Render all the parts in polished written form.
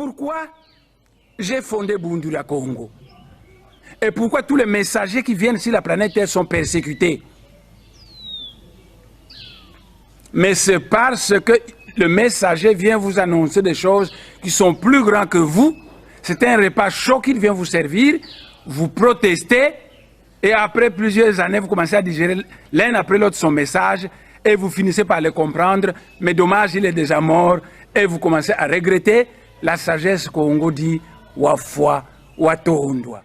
Pourquoi j'ai fondé Bundula Congo? Et pourquoi tous les messagers qui viennent sur la planète Terre sont persécutés? Mais c'est parce que le messager vient vous annoncer des choses qui sont plus grandes que vous. C'est un repas chaud qu'il vient vous servir, vous protestez, et après plusieurs années, vous commencez à digérer l'un après l'autre son message, et vous finissez par le comprendre, mais dommage, il est déjà mort, et vous commencez à regretter la sagesse Congo dit Wafwa Watondwa.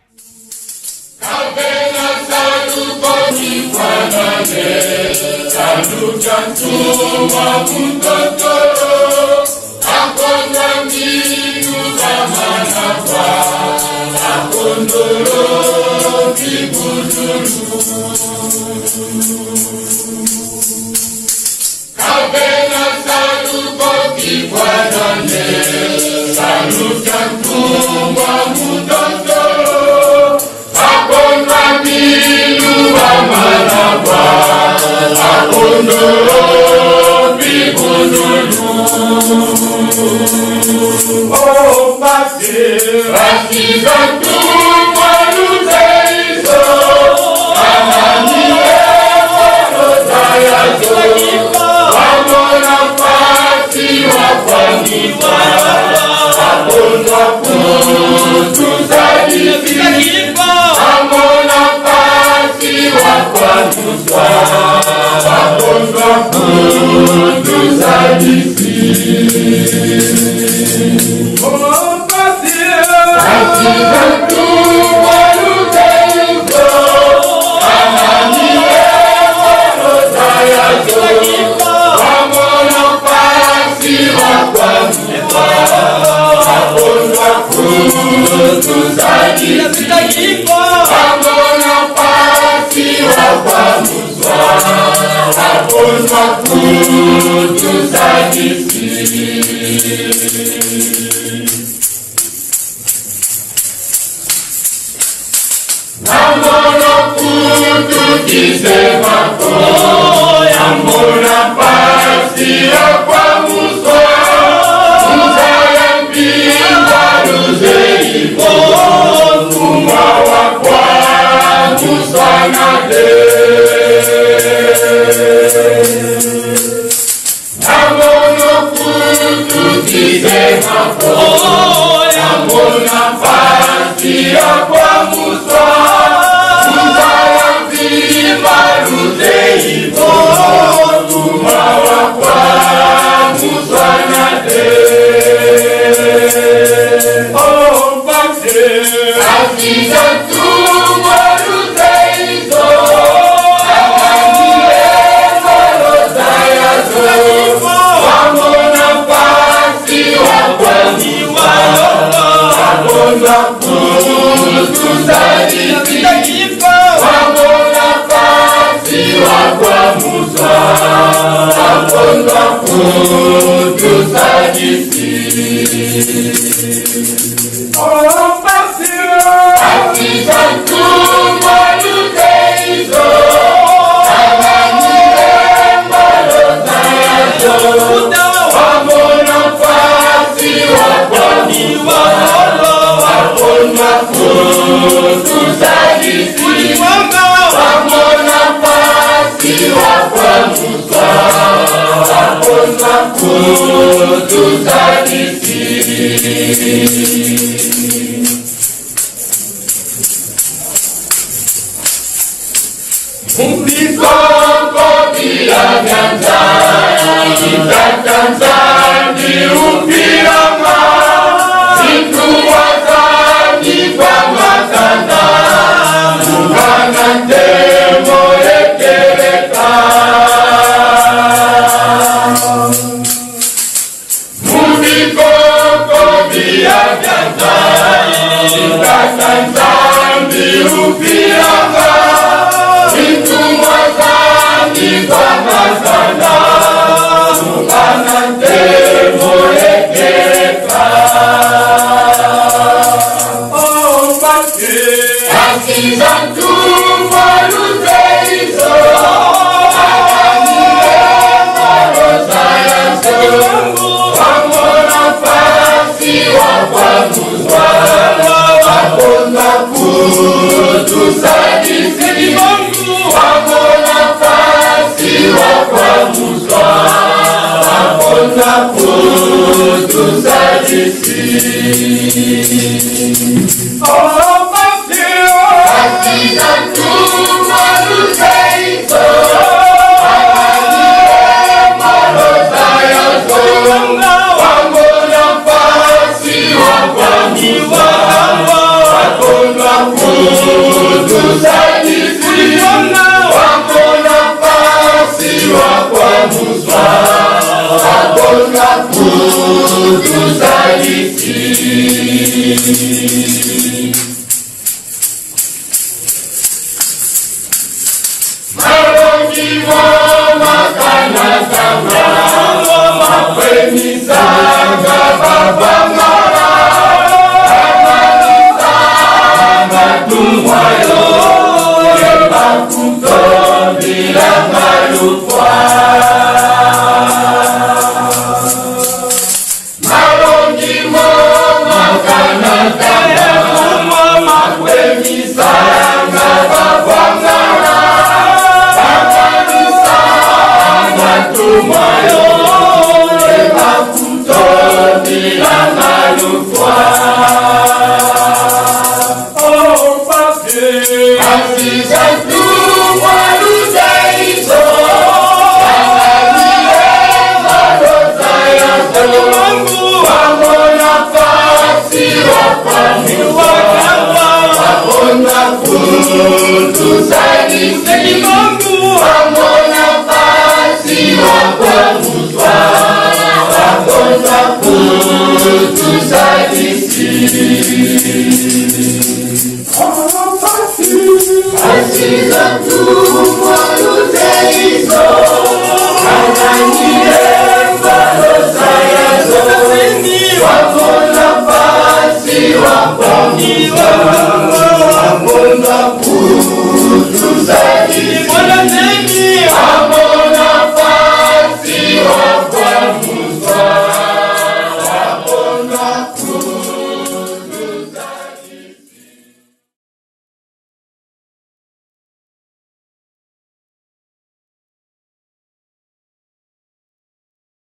Uma